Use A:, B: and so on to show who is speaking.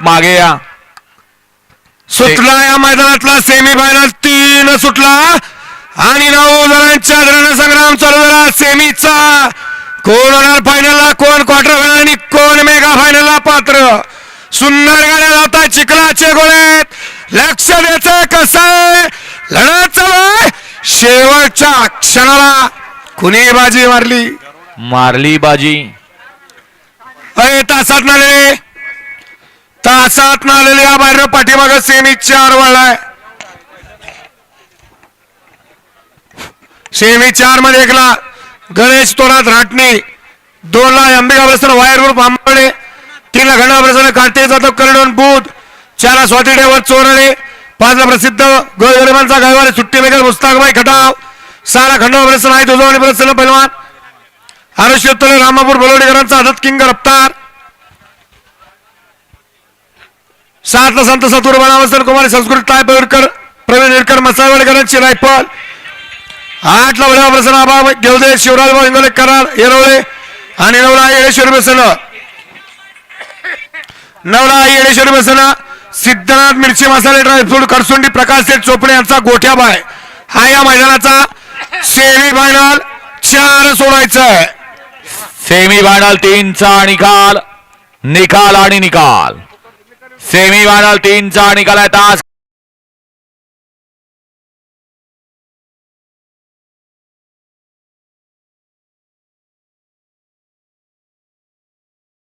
A: मागे या.
B: सुटला या मैदानातला सेमीफायनल 3 सुटला आणि 9 जणांच्या रणसंग्राम चालू झाला सेमीचा. कोण होणार फायनलला, कोण क्वार्टर फायनल आणि कोण मेगा फायनलला पात्र. सुंदर गाड्या लावतात चिखलाचे गोळे. लक्ष द्यायचं कसं आहे लढत चालू आहे. शेवटच्या क्षणाला कुणी बाजी
A: मारली बाजी.
B: तासात नालेले या बाहेर पाठीमाग सेमी 4 वळलाय. सेमी 4 मध्ये 1ला गणेश तोरात राटणे, 2ला अंबिका प्रसन्न वायर ग्रुप आंबळे, 3ला खंडवा प्रसन्न काटे जाधव करडून बुध, 4ला स्वाती डेवर चोरळे, 5ला प्रसिद्ध गोरगरिबांचा गायवारे सुट्टी मेकर मुस्ताकबाई खटाव, 6ला खंडवा प्रसन्न आहे दुजवणी प्रसन्न पैलवान आरुष्योत्तर रामापूर बलोडीकरांचा आदत किंग रफ्तार, 7ला संत सतुर बनावसन कुमारी संस्कृत ताय प्रवीण निरकर मसाळवाडकरांची रायफल, 8ला वडा प्रसन्न आबा देवदेव शिवराजभाऊ इंगोले करार येरवळे आणि 9ला येडेश्वरी प्रसन्न 9ला येडेश्वरी प्रसन्न सिद्धनाथ मिरची मसाले ड्रायफ्रूट करसुंडी प्रकाश सेठ चोपडे यांचा गोठ्याबाय. हा या मैदानाचा सेमी फायनल 4 सोडायचा आहे.
A: सेमी फायनल 3चा निकाल आणि निकाल. सेमी फायनल 3चा निकाल आहे. तास